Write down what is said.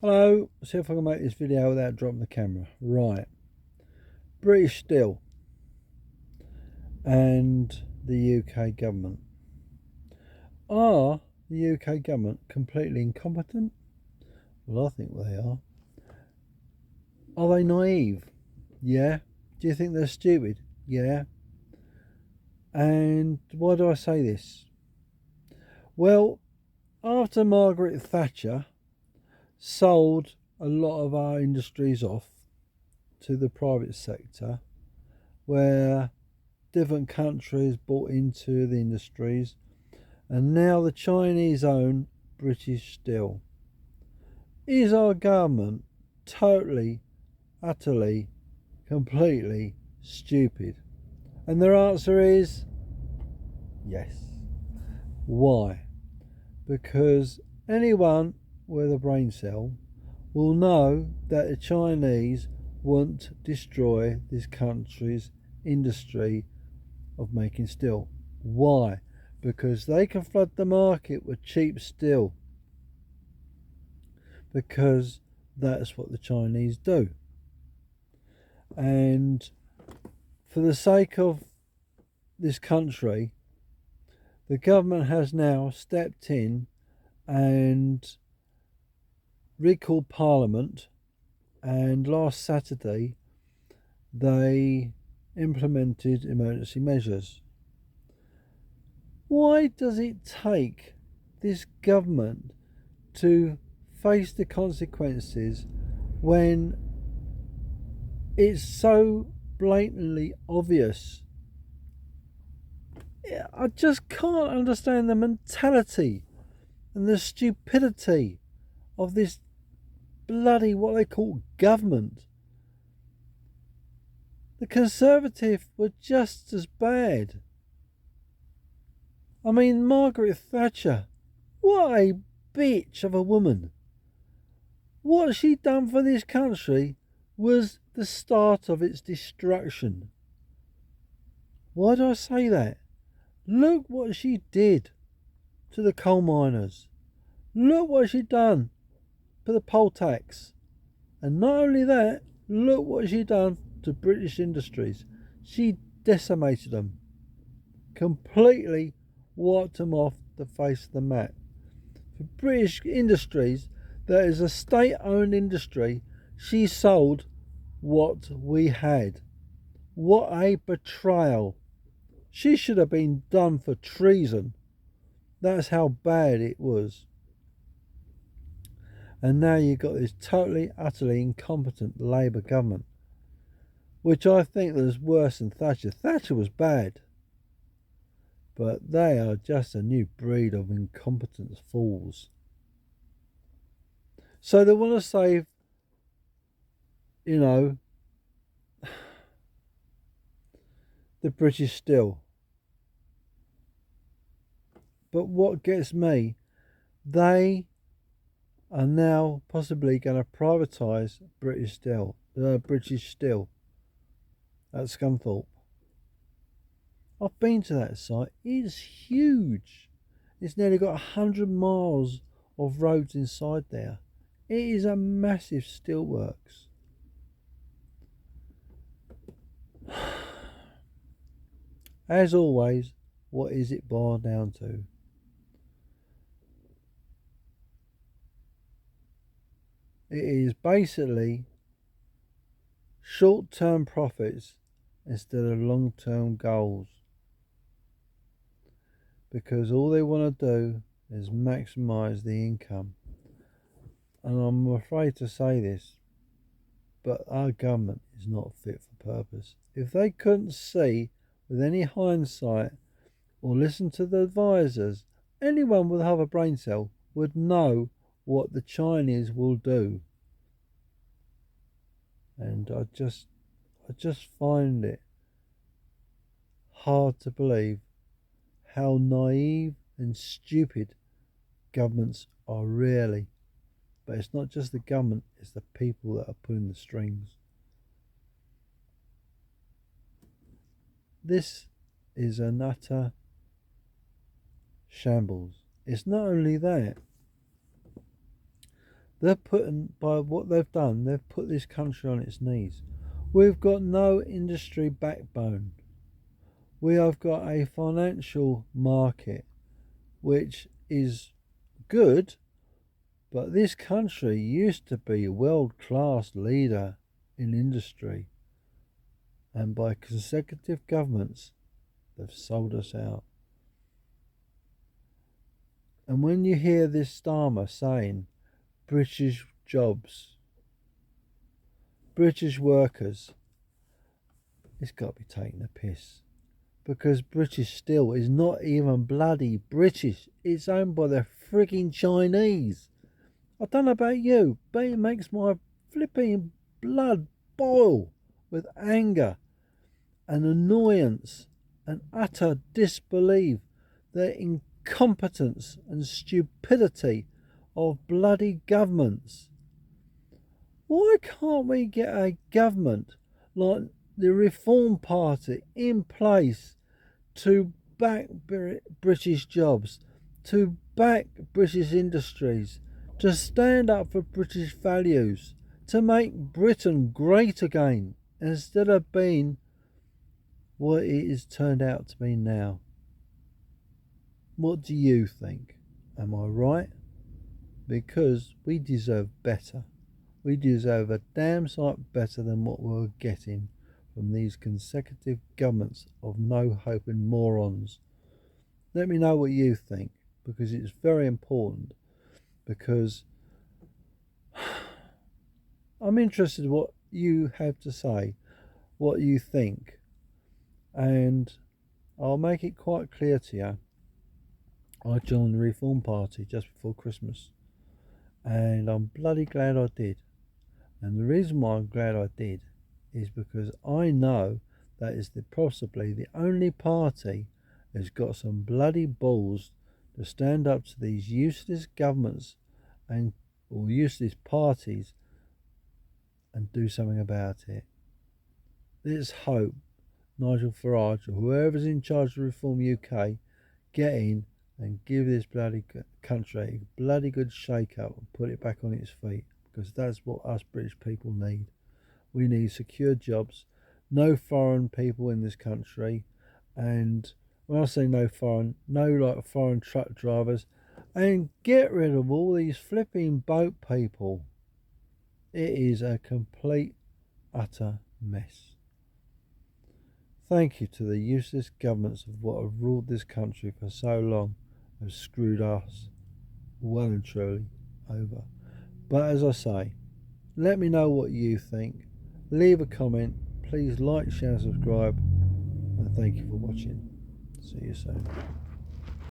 Hello, see if I can make this video without dropping the camera. Right, British Steel and the UK government. Are the UK government completely incompetent? Well, I think they are. Are they naive? Yeah. Do you think they're stupid? Yeah. And why do I say this? Well, after Margaret Thatcher sold a lot of our industries off to the private sector, where different countries bought into the industries, and now the Chinese own British Steel. Is our government totally, utterly, completely stupid? And their answer is yes. Why? Because anyone with a brain cell will know that the Chinese won't destroy this country's industry of making steel. Why? Because they can flood the market with cheap steel. Because that's what the Chinese do. And for the sake of this country, the government has now stepped in and recalled Parliament. And last Saturday, they implemented emergency measures. Why does it take this government to face the consequences when it's so blatantly obvious? I just can't understand the mentality and the stupidity of this bloody what they call government. The Conservative were just as bad. I mean, Margaret Thatcher, what a bitch of a woman. What she done for this country was the start of its destruction. Why do I say that? Look what she did to the coal miners. Look what she done for the poll tax. And not only that, look what she done to British industries. She decimated them. Completely wiped them off the face of the map. For British industries, that is a state-owned industry, she sold what we had. What a betrayal. She should have been done for treason. That's how bad it was. And now you've got this totally, utterly incompetent Labour government, which I think was worse than Thatcher. Thatcher was bad, but they are just a new breed of incompetent fools. So they want to save, you know, the British Steel. But what gets me, they are now possibly going to privatise British Steel at Scunthorpe. I've been to that site. It's huge. It's nearly got 100 miles of roads inside there. It is a massive steelworks. As always, what is it boiled down to? It is basically short-term profits instead of long-term goals. Because all they want to do is maximise the income. And I'm afraid to say this, but our government is not fit for purpose. If they couldn't see with any hindsight or listen to the advisors, anyone with half a brain cell would know what the Chinese will do. And I just find it hard to believe how naive and stupid governments are really. But it's not just the government, it's the people that are pulling the strings. This is an utter shambles. It's not only that, They're putting, by what they've done, they've put this country on its knees. We've got no industry backbone. We have got a financial market which is good, but this country used to be a world-class leader in industry, and by consecutive governments, they've sold us out. And when you hear this Starmer saying British jobs, British workers, it's got to be taking a piss. Because British Steel is not even bloody British. It's owned by the frigging Chinese. I don't know about you, but it makes my flipping blood boil with anger and annoyance and utter disbelief, the incompetence and stupidity of bloody governments. Why can't we get a government like the Reform Party in place to back British jobs, to back British industries, to stand up for British values, to make Britain great again, instead of being what it has turned out to be now? What do you think? Am I right? Because we deserve better. We deserve a damn sight better than what we're getting from these consecutive governments of no hope and morons. Let me know what you think, because it's very important, because I'm interested in what you have to say, what you think, and I'll make it quite clear to you. I joined the Reform Party just before Christmas, and I'm bloody glad I did. And the reason why I'm glad I did is because I know that is possibly the only party that's got some bloody balls to stand up to these useless governments or useless parties and do something about it. Let's hope Nigel Farage or whoever's in charge of Reform UK get in and give this bloody country a bloody good shake up and put it back on its feet, because that's what us British people need. We need secure jobs, no foreign people in this country, and when I say no foreign truck drivers, and get rid of all these flipping boat people. It is a complete, utter mess. Thank you to the useless governments of what have ruled this country for so long, have screwed us well and truly over. But as I say, let me know what you think. Leave a comment. Please like, share, subscribe. And thank you for watching. See you soon.